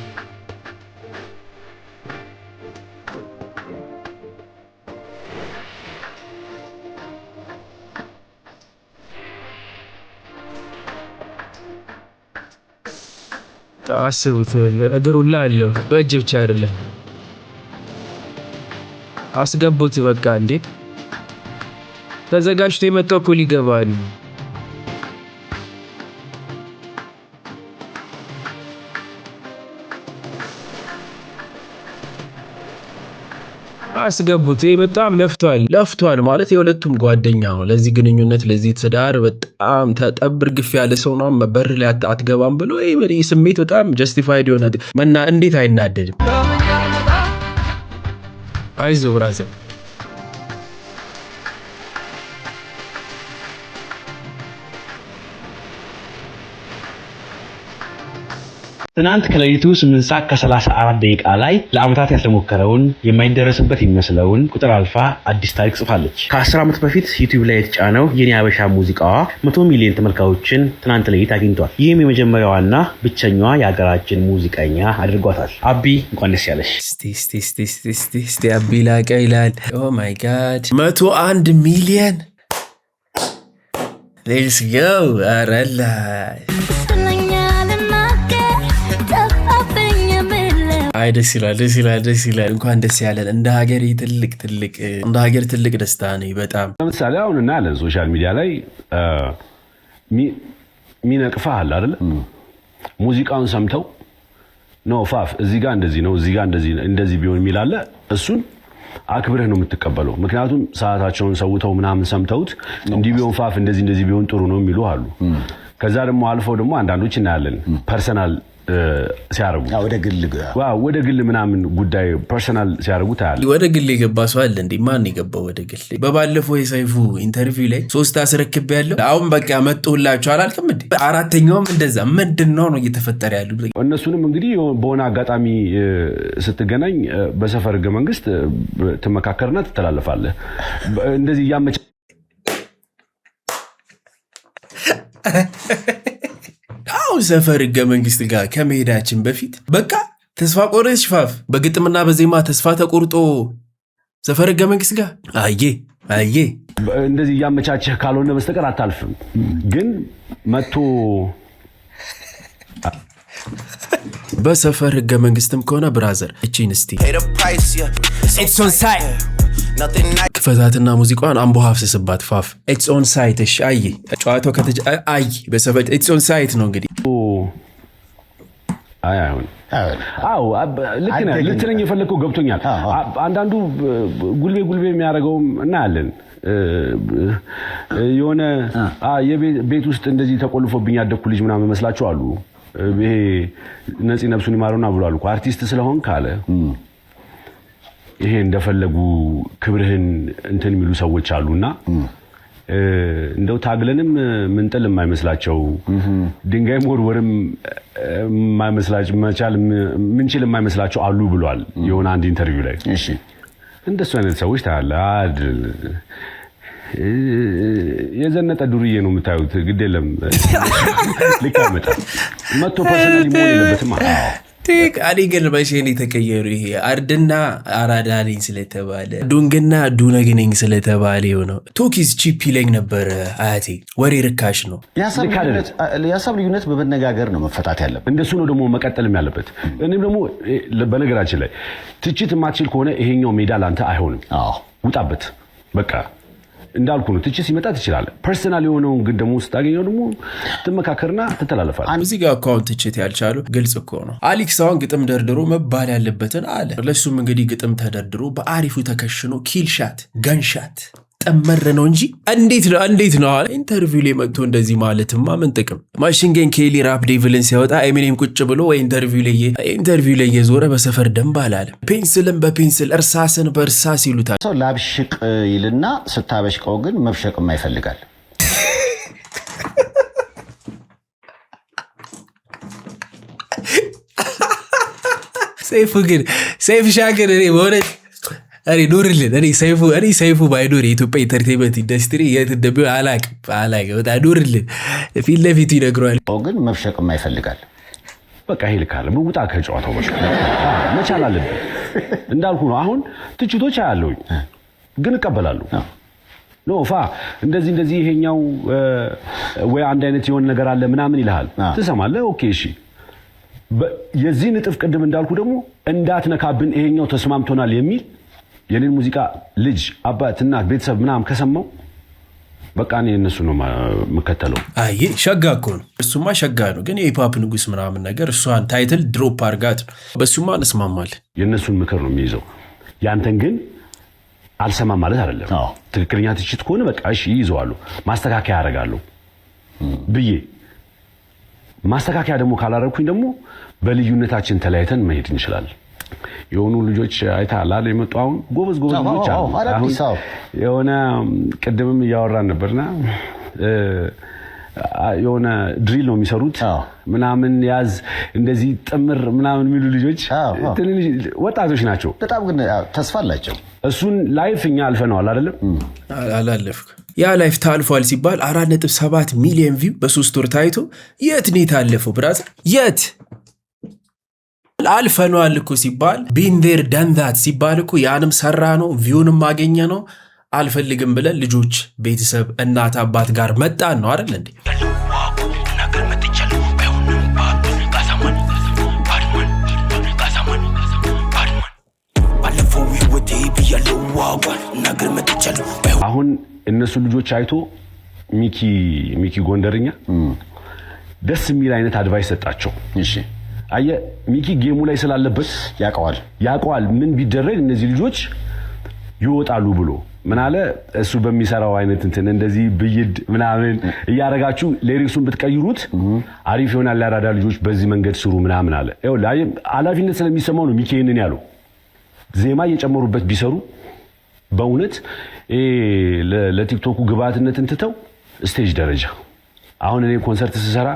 አስቡት እግሩላ አለው በእጅ ብቻ አይደለም። አስገቡት በቃ እንዴ ተዘጋጅቶ የመጣው እኮ ሊገባ ነው። አስገቡት። በጣም ለፍቷል ማለት የሁለቱም ጓደኛ ነው። ለዚህ ግንኙነት ለዚህ ትዳር በጣም ተጠብር ግፍ ያለ ሰው ነው። በር ላይ አትገባም ብሎ ይሄ ስሜት በጣም ጀስቲፋይድ የሆነ መና እንዴት አይናደድም? አይዞህ ብራዘር። ትናንት ከሌሊቱ 8 ሰዓት ከ34 ደቂቃ ላይ ለአመታት ያልተሞከረውን የማይደረስበት የሚመስለውን ቁጥር አልፋ አዲስ ታሪክ ጽፋለች። ከ10 ዓመት በፊት ዩቲዩብ ላይ የተጫነው የኔ አበሻ ሙዚቃዋ 100 ሚሊዮን ተመልካዮችን ትናንት ለሊት አግኝቷል። ይህም የመጀመሪያዋና ብቸኛዋ የሀገራችን ሙዚቀኛ አድርጓታል። አቢ እንኳን ደስ ያለሽ። እስቲ አቢ ላቀ ይላል። ኦ ማይ ጋድ 101 ሚሊዮን ሌትስ ጎ አረላ አይ ደስ ይላል። እንኳን ደስ ያለን። እንደ ሀገር ትልቅ ደስታ ነው በጣም። ለምሳሌ አሁን እናያለን ሶሻል ሚዲያ ላይ ሚነቅፋህ አለ አይደል? ሙዚቃውን ሰምተው ነው ፋፍ እዚህ ጋር እንደዚህ ነው እዚህ ጋር እንደዚህ ቢሆን የሚላለ እሱን አክብረህ ነው የምትቀበለው። ምክንያቱም ሰዓታቸውን ሰውተው ምናምን ሰምተውት እንዲህ ቢሆን ፋፍ እንደዚህ ቢሆን ጥሩ ነው የሚሉ አሉ። ከዛ ደግሞ አልፈው ደግሞ አንዳንዶች እናያለን ፐርሰናል ሲያረጉ ወደ ግል ምናምን ጉዳይ ፐርሰናል ሲያረጉ ታያለ። ወደ ግል የገባ ሰው አለ እንዴ? ማን የገባው ወደ ግል? በባለፈው የሰይፉ ኢንተርቪው ላይ 3 አስረክብ ያለው አሁን በቃ መጥቶላችሁ አላልክም እንዴ? አራተኛውም እንደዛ ምንድነው ነው እየተፈጠረ ያለው? እነሱንም እንግዲህ በሆነ አጋጣሚ ስትገናኝ በሰፈር ህገ መንግስት ትመካከርና ትተላለፋለህ። እንደዚህ ያመච አሁን ሰፈር ህገ መንግስት ጋር ከመሄዳችን በፊት በቃ ተስፋ ቆረጥሽ ፋፍ። በግጥምና በዜማ ተስፋ ተቆርጦ ሰፈር ህገ መንግስት ጋር አየ እንደዚህ ያመቻቸህ ካልሆነ በስተቀር አታልፍም። ግን መጥቶ በሰፈር ህገ መንግስትም ከሆነ ብራዘር እቺን እስቲ ኢትስ ኦን ሳይት ክፈታትና ሙዚቃዋን አንቦ ሀፍስስባት ፋፍ ኢትስ ኦን ሳይት። እሺ አይ ጨዋታው ከተጀ አይ በሰፈር ኢትስ ኦን ሳይት ነው እንግዲህ። አሁን አዎ ልክ ነህ። ልትለኝ የፈለከው ገብቶኛል። አንዳንዱ ጉልቤ የሚያደርገውም እናያለን። የሆነ የቤት ውስጥ እንደዚህ ተቆልፎብኝ ያደኩ ልጅ ምናምን መስላችሁ አሉ። ይሄ ነፂ ነፍሱን ይማረውና ብሏል እኮ አርቲስት ስለሆን ካለ ይሄ እንደፈለጉ ክብርህን እንትን የሚሉ ሰዎች አሉና እንደው ታግለንም ምንጥል የማይመስላቸው ድንጋይ ወርወርም የማይመስላቸው መቻል ምንችል የማይመስላቸው አሉ ብሏል የሆነ አንድ ኢንተርቪው ላይ። እሺ እንደሱ አይነት ሰዎች ታያለ አይደል? የዘነጠ ዱርዬ ነው የምታዩት። ግድ የለም ልካመጣ 100% ሊሞን የለበትም። አሊ ግን መቼን የተቀየሩ ይሄ አርድና አራዳልኝ ስለተባለ ዱንግና ዱነግነኝ ስለተባለ ነው። ቶኪዝ ቺፕ ይለኝ ነበረ አያቴ። ወሬ ርካሽ ነው። የሀሳብ ልዩነት በመነጋገር ነው መፈታት ያለበት። እንደሱ ነው ደግሞ መቀጠልም ያለበት። እኔም ደግሞ በነገራችን ላይ ትችት የማትችል ከሆነ ይሄኛው ሜዳ ላንተ አይሆንም። ውጣበት በቃ። እንዳልኩ ነው ትችት ሲመጣ ትችላለህ። ፐርሰናል የሆነውን ግን ደግሞ ስታገኘው ደግሞ ትመካከርና ትተላለፋለህ። እዚህ ጋር አካውንት ትችት ያልቻሉ ግልጽ እኮ ነው። አሌክስ አሁን ግጥም ደርድሮ መባል ያለበትን አለ። ለሱም እንግዲህ ግጥም ተደርድሮ በአሪፉ ተከሽኖ ኪልሻት ገንሻት ጠመረ ነው እንጂ እንዴት ነው አለ። ኢንተርቪው ላይ መጥቶ እንደዚህ ማለትማ ምን ጥቅም? ማሽን ገን ኬሊ ራፕ ዴቪልን ሲያወጣ ኤሚኔም ቁጭ ብሎ ወይ ኢንተርቪው ላይ የዞረ በሰፈር ደንብ አላለም። ፔንስልን በፔንስል እርሳስን በእርሳስ ይሉታል። ሰው ላብሽቅ ይልና ስታበሽቀው ግን መብሸቅም አይፈልጋል። ሰይፉ ሻገር እኔ በእውነት እኔ ኑርልን። እኔ ሰይፉ ባይኖር የኢትዮጵያ ኢንተርቴንመንት ኢንዱስትሪ የት እንደሚሆን አላቅም። በጣም ኑርልን። ፊት ለፊቱ ይነግረዋል። ግን መብሸቅም አይፈልጋል። በቃ ይሄ ልክ አይደለም። ውጣ ከጨዋታው በቃ መቻል አለብን። እንዳልኩ ነው። አሁን ትችቶች አያለሁኝ ግን እቀበላለሁ። ኖፋ እንደዚህ ይሄኛው ወይ አንድ አይነት የሆነ ነገር አለ ምናምን ይልሃል፣ ትሰማለህ። ኦኬ እሺ። የዚህ ንጥፍ ቅድም እንዳልኩ ደግሞ እንዳትነካብን ይሄኛው ተስማምቶናል የሚል የኔን ሙዚቃ ልጅ አባት እናት ቤተሰብ ምናምን ከሰማው በቃ እኔ እነሱ ነው የምከተለው። አይ ሸጋ እኮ ነው እሱማ ሸጋ ነው። ግን የሂፕሆፕ ንጉስ ምናምን ነገር እሷን ታይትል ድሮፕ አርጋት በሱማ እንስማማለን። የእነሱን ምክር ነው የሚይዘው። ያንተን ግን አልሰማም ማለት አይደለም። ትክክለኛ ትችት ከሆነ በቃ እሺ ይዘዋሉ፣ ማስተካከያ ያደርጋለሁ ብዬ ማስተካከያ ደግሞ ካላረኩኝ ደግሞ በልዩነታችን ተለያይተን መሄድ እንችላለን። የሆኑ ልጆች አይታላ የመጡ አሁን ጎበዝ ልጆች አሁን የሆነ ቅድምም እያወራን ነበርና የሆነ ድሪል ነው የሚሰሩት ምናምን ያዝ እንደዚህ ጥምር ምናምን የሚሉ ልጆች ወጣቶች ናቸው። በጣም ግን ተስፋ አላቸው። እሱን ላይፍ እኛ አልፈነዋል አይደለም? አላለፍክ። ያ ላይፍ ታልፏል ሲባል 4.7 ሚሊዮን ቪው በ3 ወር ታይቶ የት ነው የታለፈው ብራዘር? የት አልፈነዋል እኮ ሲባል ቢንዴር ደንዳት ሲባል እኮ ያንም ሰራ ነው ቪውንም ማገኘ ነው። አልፈልግም ብለን ልጆች ቤተሰብ እናት አባት ጋር መጣን ነው አይደል እንዴ? አሁን እነሱ ልጆች አይቶ ሚኪ ጎንደርኛ ደስ የሚል አይነት አድቫይስ ሰጣቸው። እሺ አየ ሚኪ ጌሙ ላይ ስላለበት ያውቀዋል ምን ቢደረግ እነዚህ ልጆች ይወጣሉ ብሎ ምን አለ እሱ በሚሰራው አይነት እንትን እንደዚህ ብይድ ምናምን እያረጋችሁ ሌሪክሱን ብትቀይሩት አሪፍ ይሆናል። ያራዳ ልጆች በዚህ መንገድ ስሩ ምናምን አለ። ይኸውልህ ኃላፊነት ስለሚሰማው ነው ሚኪ ይሄንን ያለው። ዜማ እየጨመሩበት ቢሰሩ በእውነት ለቲክቶኩ ግብአትነት እንትተው ስቴጅ ደረጃ አሁን እኔ ኮንሰርት ስሰራ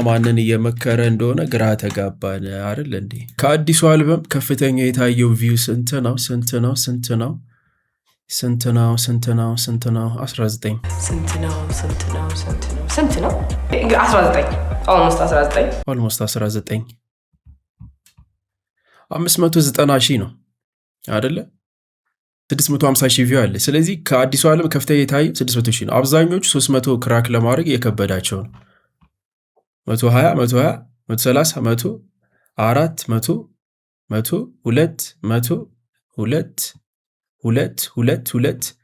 ማንን እየመከረ እንደሆነ ግራ ተጋባን አይደል እንዴ? ከአዲሱ አልበም ከፍተኛ የታየው ቪው ስንት ነው? 19 19 ኦልሞስት 19 590 ሺህ ነው አይደለ? 650 ሺህ ቪው አለ። ስለዚህ ከአዲሱ ዓለም ከፍተኛ የታየው 600 ሺህ ነው። አብዛኞቹ 300 ክራክ ለማድረግ የከበዳቸው ነው። 120 130 100 4 100 100 2 100 2 2 2 2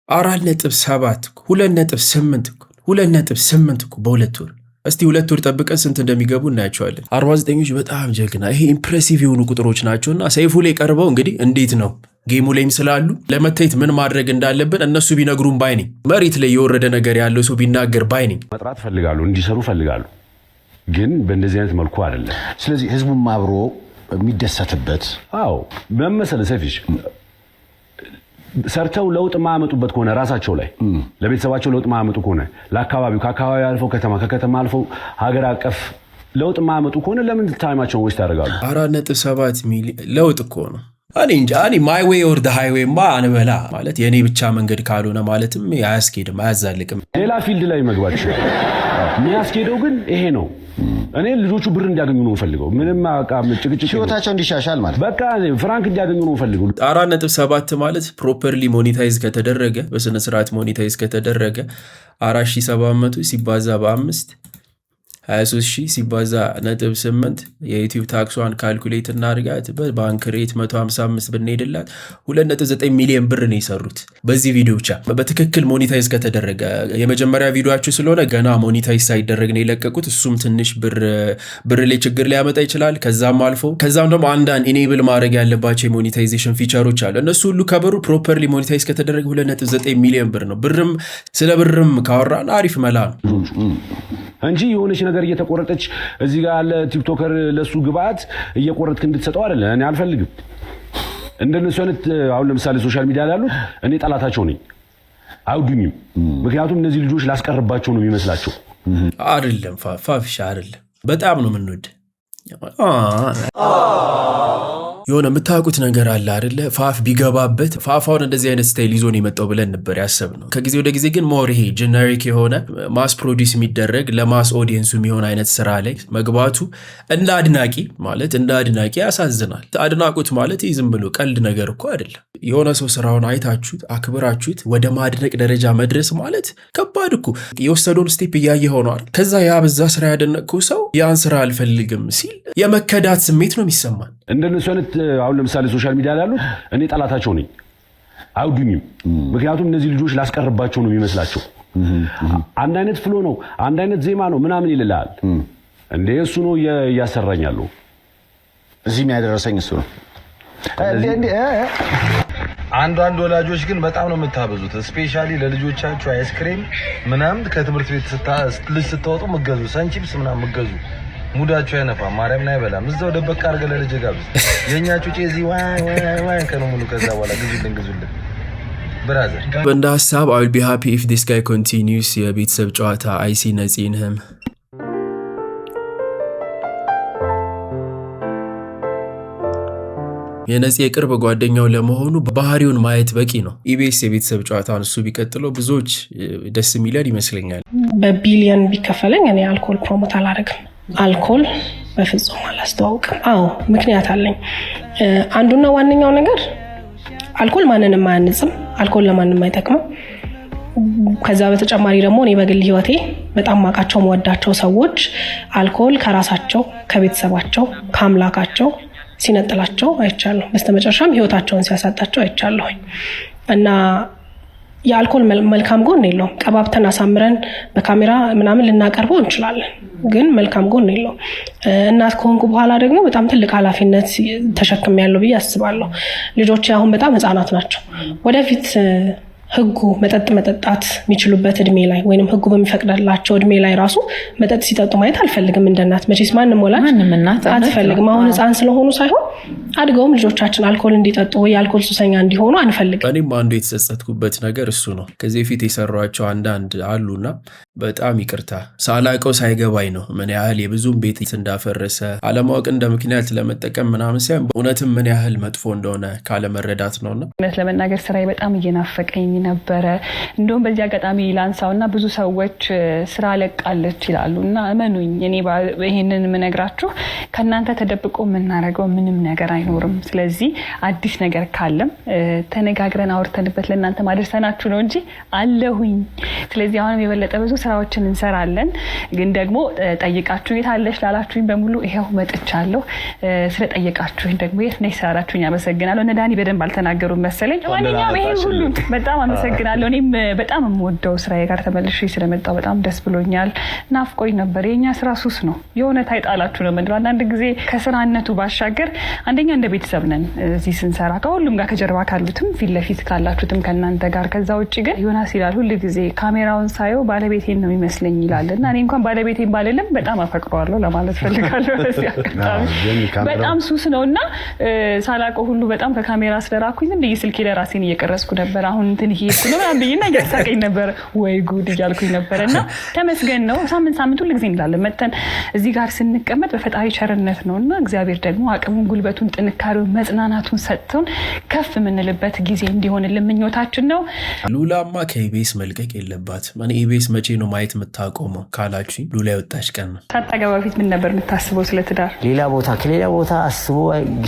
4.7 2.8 2.8 በሁለት ወር። እስቲ 2 ወር ጠብቀን ስንት እንደሚገቡ እናያቸዋለን። 49ኞች በጣም ጀግና፣ ይሄ ኢምፕሬሲቭ የሆኑ ቁጥሮች ናቸውና ሰይፉ ላይ ቀርበው እንግዲህ እንዴት ነው ጌሙ ላይም ስላሉ ለመታየት ምን ማድረግ እንዳለብን እነሱ ቢነግሩን ባይ ነኝ። መሬት ላይ የወረደ ነገር ያለው ሰው ቢናገር ባይ ነኝ። መጥራት ፈልጋሉ፣ እንዲሰሩ ፈልጋሉ፣ ግን በእንደዚህ አይነት መልኩ አይደለም። ስለዚህ ህዝቡም አብሮ የሚደሰትበት መመሰለ ሰፊሽ ሰርተው ለውጥ ማያመጡበት ከሆነ ራሳቸው ላይ ለቤተሰባቸው ለውጥ ማያመጡ ከሆነ ለአካባቢው ከአካባቢው አልፈው ከተማ ከከተማ አልፈው ሀገር አቀፍ ለውጥ ማያመጡ ከሆነ ለምን ታይማቸውን ወስት ያደርጋሉ? 4.7 ሚሊዮን ለውጥ እኮ ነው። እኔ እንጃ እኔ ማይ ዌይ ኦር ዘ ሃይዌይ አንበላ ማለት የኔ ብቻ መንገድ ካልሆነ ማለትም አያስኬድም አያዛልቅም። ሌላ ፊልድ ላይ መግባት ይችላል። የሚያስኬደው ግን ይሄ ነው። እኔ ልጆቹ ብር እንዲያገኙ ነው ፈልገው፣ ምንም አቃም ጭቅጭቅ ህይወታቸው እንዲሻሻል ማለት በቃ ፍራንክ እንዲያገኙ ነው ፈልገው። 4.7 ማለት ፕሮፐርሊ ሞኔታይዝ ከተደረገ በስነ ስርዓት ሞኔታይዝ ከተደረገ 4700 ሲባዛ በ5 23000 ሲባዛ .8 የዩቲዩብ ታክሷን ካልኩሌት እናድርጋት በባንክ ሬት 155 ብንሄድላት 2.9 ሚሊዮን ብር ነው የሰሩት በዚህ ቪዲዮ ብቻ። በትክክል ሞኔታይዝ ከተደረገ የመጀመሪያ ቪዲዮአቸው ስለሆነ ገና ሞኔታይዝ ሳይደረግ ነው የለቀቁት። እሱም ትንሽ ብር ላይ ችግር ሊያመጣ ይችላል። ከዛም ደግሞ አንዳንድ ኢኔብል ማድረግ ያለባቸው የሞኔታይዜሽን ፊቸሮች አሉ። እነሱ ሁሉ ከበሩ ፕሮፐርሊ ሞኔታይዝ ከተደረገ 2.9 ሚሊዮን ብር ነው። ስለ ብርም ካወራን አሪፍ መላ ነው እንጂ የሆነች ነገር እየተቆረጠች እዚህ ጋር ያለ ቲክቶከር ለሱ ግብአት እየቆረጥክ እንድትሰጠው አይደለ። እኔ አልፈልግም እንደነሱ አይነት። አሁን ለምሳሌ ሶሻል ሚዲያ ላይ ያሉት እኔ ጠላታቸው ነኝ፣ አይወዱኝም። ምክንያቱም እነዚህ ልጆች ላስቀርባቸው ነው የሚመስላቸው። አይደለም ፋፍሻ አይደለም፣ በጣም ነው የምንወድ። የሆነ የምታውቁት ነገር አለ አይደለ? ፋፍ ቢገባበት ፋፋውን እንደዚህ አይነት ስታይል ይዞ ነው የመጣው ብለን ነበር ያሰብነው። ከጊዜ ወደ ጊዜ ግን ሞር ይሄ ጀነሪክ የሆነ ማስ ፕሮዲስ የሚደረግ ለማስ ኦዲየንሱ የሚሆን አይነት ስራ ላይ መግባቱ እንደ አድናቂ ያሳዝናል። አድናቁት ማለት ዝም ብሎ ቀልድ ነገር እኮ አይደለም። የሆነ ሰው ስራውን አይታችሁት አክብራችሁት ወደ ማድነቅ ደረጃ መድረስ ማለት ከባድ እኮ። የወሰደውን ስቴፕ እያየ ሆኗል። ከዛ ያ በዛ ስራ ያደነቅኩ ሰው ያን ስራ አልፈልግም ሲል የመከዳት ስሜት ነው የሚሰማን። እንደነሱ አይነት አሁን ለምሳሌ ሶሻል ሚዲያ ላይ ያሉት እኔ ጠላታቸው ነኝ፣ አይወዱኝም። ምክንያቱም እነዚህ ልጆች ላስቀርባቸው ነው የሚመስላቸው። አንድ አይነት ፍሎ ነው፣ አንድ አይነት ዜማ ነው ምናምን ይልላል። እንዴ እሱ ነው እያሰራኛሉ። እዚህ የሚያደረሰኝ እሱ ነው። አንዳንድ ወላጆች ግን በጣም ነው የምታበዙት። ስፔሻሊ ለልጆቻችሁ አይስክሬም ምናምን ከትምህርት ቤት ልጅ ስትወጡ ምገዙ፣ ሰንቺፕስ ምናምን ምገዙ። ሙዳቸው አይነፋም፣ ማርያምን አይበላም። እዛው ደበቅ አድርገህ ለልጅ ጋብዝ። የኛ ጩጬ እዚህ ዋይ ከነሙ ሙሉ። ከዛ በኋላ ግዙልን ብራዘር። እንደ ሀሳብ I will be happy if this guy continues የቤተሰብ ጨዋታ አይሲ ነፂንህም የነፂ የቅርብ ጓደኛው ለመሆኑ ባህሪውን ማየት በቂ ነው። ኢቢኤስ የቤተሰብ ጨዋታን እሱ ቢቀጥለው ብዙዎች ደስ የሚለን ይመስለኛል። በቢሊየን ቢከፈለኝ እኔ አልኮል ፕሮሞት አላደርግም። አልኮል በፍጹም አላስተዋውቅም። ምክንያት አለኝ። አንዱና ዋነኛው ነገር አልኮል ማንንም አያንጽም። አልኮል ለማንም አይጠቅምም። ከዛ በተጨማሪ ደግሞ እኔ በግል ህይወቴ በጣም ማቃቸው መወዳቸው ሰዎች አልኮል ከራሳቸው ከቤተሰባቸው ከአምላካቸው ሲነጥላቸው አይቻለሁ። በስተመጨረሻም ህይወታቸውን ሲያሳጣቸው አይቻለሁ። እና የአልኮል መልካም ጎን የለውም። ቀባብተን አሳምረን በካሜራ ምናምን ልናቀርበው እንችላለን፣ ግን መልካም ጎን የለውም። እናት ከሆንኩ በኋላ ደግሞ በጣም ትልቅ ኃላፊነት ተሸክሜያለሁ ብዬ አስባለሁ። ልጆቼ አሁን በጣም ህፃናት ናቸው። ወደፊት ህጉ መጠጥ መጠጣት የሚችሉበት እድሜ ላይ ወይንም ህጉ በሚፈቅድላቸው እድሜ ላይ ራሱ መጠጥ ሲጠጡ ማየት አልፈልግም። እንደናት መቼስ ማንም ወላጅ አትፈልግም። አሁን ህፃን ስለሆኑ ሳይሆን አድገውም ልጆቻችን አልኮል እንዲጠጡ ወይ አልኮል ሱሰኛ እንዲሆኑ አንፈልግም። እኔም አንዱ የተጸጸትኩበት ነገር እሱ ነው። ከዚህ በፊት የሰሯቸው አንዳንድ አሉና በጣም ይቅርታ ሳላቀው ሳይገባኝ ነው ምን ያህል የብዙም ቤት እንዳፈረሰ አለማወቅ እንደ ምክንያት ለመጠቀም ምናምን ሳይሆን እውነትም ምን ያህል መጥፎ እንደሆነ ካለመረዳት ነውና እውነት ለመናገር ስራዬ በጣም እየናፈቀኝ ነበረ። እንደውም በዚህ አጋጣሚ ላንሳውና ብዙ ሰዎች ስራ ለቃለች ይላሉና እመኑኝ እኔ ይሄንን ምነግራችሁ ከናንተ ተደብቆ ምናረገው ምንም ነገር አይኖርም። ስለዚህ አዲስ ነገር ካለም ተነጋግረን አውርተንበት ለናንተ ማድረሰናችሁ ነው እንጂ አለሁኝ። ስለዚህ አሁንም የበለጠ ብዙ ስራዎችን እንሰራለን። ግን ደግሞ ጠይቃችሁ የታለሽ ላላችሁኝ በሙሉ ይሄው መጥቻለሁ። ስለጠየቃችሁኝ ደግሞ የት ነሽ ስላላችሁኝ አመሰግናለሁ። ነዳኒ በደንብ አልተናገሩም መሰለኝ። ማንኛውም ይሄ ሁሉ በጣም አመሰግናለሁ። እኔም በጣም የምወደው ስራዬ ጋር ተመልሼ ስለመጣሁ በጣም ደስ ብሎኛል። ናፍቆኝ ነበር። የኛ ስራ ሱስ ነው። የሆነ ታይጣላችሁ ነው ምንድነው አንዳንድ ጊዜ ከስራነቱ ባሻገር አንደኛ እንደ ቤተሰብ ነን እዚህ ስንሰራ ከሁሉም ጋር ከጀርባ ካሉትም ፊት ለፊት ካላችሁትም ከናንተ ጋር። ከዛ ውጪ ግን ዮናስ ይላል ሁሉ ጊዜ ካሜራውን ሳየው ባለቤቴን ነው የሚመስለኝ ይላልና እኔ እንኳን ባለቤቴን ባልልም በጣም አፈቅረዋለሁ ለማለት ፈልጋለሁ። በጣም ሱስ ነውና ሳላቀው ሁሉ በጣም ከካሜራ ስለራኩኝ እንደ ስልኬ ለራሴን እየቀረስኩ ነበር። አሁን እንትን ይሄ ስለሆነ አንብይና እያሳቀኝ ነበር ወይ ጉድ እያልኩኝ ነበርና ተመስገን ነው። ሳምንት ሁሉ ጊዜ እንላለን መተን እዚህ ጋር ስንቀመጥ በፈጣሪ ቸርነት ነውና እግዚአብሔር ደግሞ አቅሙን ጉልበቱን ጥንካሬውን መጽናናቱን ሰጥቶን ከፍ ምንልበት ጊዜ እንዲሆንልን ምኞታችን ነው። ሉላማ ከኢቢኤስ መልቀቅ የለባትም። እኔ ኢቢኤስ መቼ ነው ማየት የምታቆመው ካላችሁኝ ሉላ የወጣች ቀን ነው። ሳታገባ በፊት ምን ነበር የምታስበው ስለ ትዳር? ከሌላ ቦታ አስቦ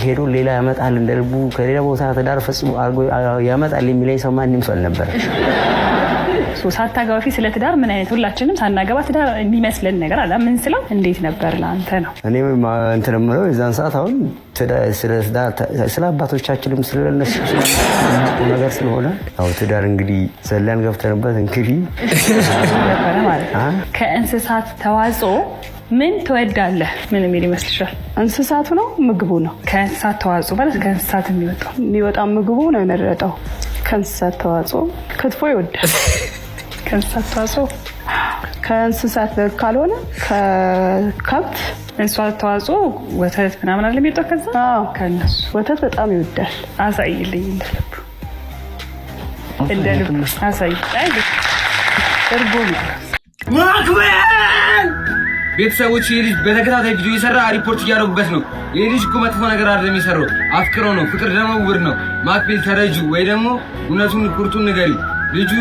ሄዶ ሌላ ያመጣል እንደልቡ ከሌላ ቦታ ትዳር ፈጽሞ ያመጣል የሚለኝ ሰው ማንም ሰው አልነበረ። ሳታገባ በፊት ስለ ትዳር ምን አይነት ሁላችንም ሳናገባ ትዳር የሚመስለን ነገር አለ። ምን ስለው እንዴት ነበር ለአንተ ነው? እኔ እንትን የምለው የዛን ሰዓት አሁን ስለ አባቶቻችንም ስለነሱ ነገር ስለሆነ አው ትዳር እንግዲህ ዘላን ገብተንበት እንግዲህ ነበር ማለት ነው። ከእንስሳት ተዋጽኦ ምን ትወዳለህ? ምን የሚል ይመስልሻል? እንስሳቱ ነው ምግቡ ነው? ከእንስሳት ተዋጽኦ ማለት ከእንስሳት የሚወጣው ምግቡ ነው የመረጠው። ከእንስሳት ተዋጽኦ ክትፎ ይወዳል። ከእንስሳት ተዋጽኦ ከእንስሳት ካልሆነ ከከብት እንስሳት ተዋጽኦ ወተት ምናምን አለ የሚወጣው። ከዛ ከነሱ ወተት በጣም ይወዳል። አሳይልኝ እንደልብ አሳይ። አይ እርጎ ነው ማክበል ቤተሰቦች ይህ ልጅ በተከታታይ ቪዲዮ እየሰራ ሪፖርት እያደረጉበት ነው። ይህ ልጅ እኮ መጥፎ ነገር አይደለም የሚሰራው፣ አፍቅሮ ነው። ፍቅር ደግሞ ውር ነው። ማክቤል ተረጁ ወይ ደግሞ እውነቱን ቁርጡን ንገሪ። ልጁ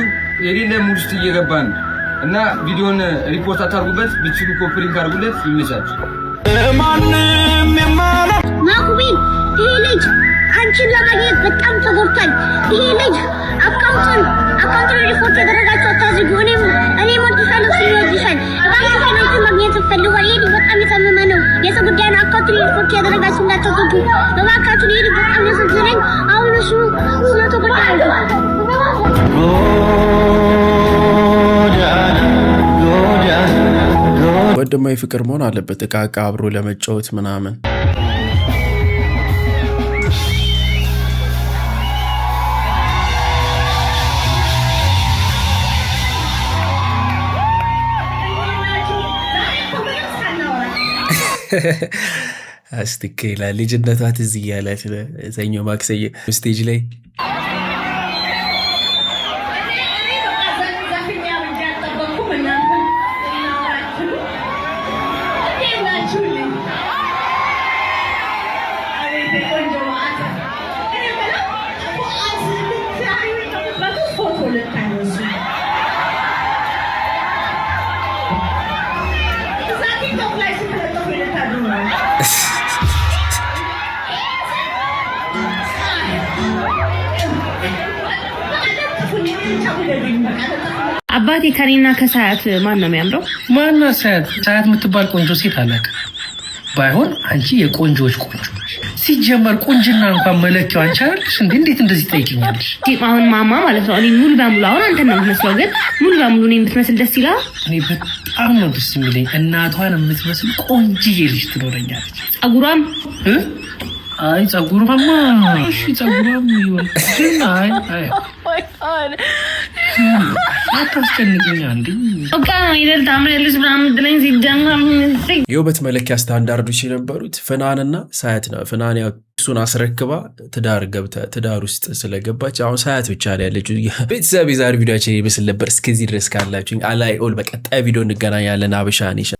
የሌለ ሙድ ውስጥ እየገባ ነው እና ቪዲዮን ሪፖርት አታርጉበት። ብትችሉ ኮፒ ሊንክ አድርጉለት። ይመቻችሁ። ማንም የማላ ማክቤል ይሄ ልጅ አንቺን ለማግኘት በጣም ተጎድቷል። ይሄ ልጅ አካውንት ሪፖርት ያደረጋቸው አታዝጉ። እኔ ሞልተሻለሁ ሲወድሻል ባንክ ማግኘት ፈልጓል። ይሄ በጣም የታመመ ነው። የሰው ጉዳይ ነው። አካውንት ሪፖርት ያደረጋችሁ እንዳትወጡ በባካችሁ። ይሄ በጣም ያሳዝነኝ። አሁን እሱ ስለተጎዳል ወንድማዊ ፍቅር መሆን አለበት። እቃ አብሮ ለመጫወት ምናምን አስትከላ ልጅነቷ ትዝ እያላት ሰኞ ማክሰኞ ስቴጅ ላይ አባቴ ከኔና ከሳያት ማን ነው የሚያምረው? ማን ነው ሳያት? ሳያት የምትባል ቆንጆ ሴት አላውቅም። ባይሆን አንቺ የቆንጆች ቆንጆ ሲጀመር ቁንጅና እንኳን መለኪያው አንቺ አይደልሽ እንዴ? እንዴት እንደዚህ ጠይቂኛለሽ? አሁን ማማ ማለት ነው እኔ ሙሉ በሙሉ አሁን አንተ ነው የምትመስለው፣ ግን ሙሉ በሙሉ እኔ የምትመስል ደስ ይላል። እኔ በጣም ነው ደስ የሚለኝ። እናቷን የምትመስል ቆንጅዬ ልጅ ትኖረኛለች። ጸጉሯም አይ ጸጉሯማ እሺ ጸጉሯም ይወል ግን አይ አታስጨንቅኝ አንዴ ኦኬ ይደል ታምራለች ምናምን ብለኝ ሲጀምር የውበት መለኪያ ስታንዳርዶች የነበሩት ፍናንና ሳያት ነው። ፍናን ያው እሱን አስረክባ ትዳር ውስጥ ስለገባች አሁን ሳያት ብቻ ነው ያለችው። ቤተሰብ የዛሬ ቪዲዮአችን ይመስል ነበር። እስከዚህ ድረስ ካላችሁኝ አላይ ኦል በቀጣይ ቪዲዮ እንገናኛለን። አበሻ ኔሽን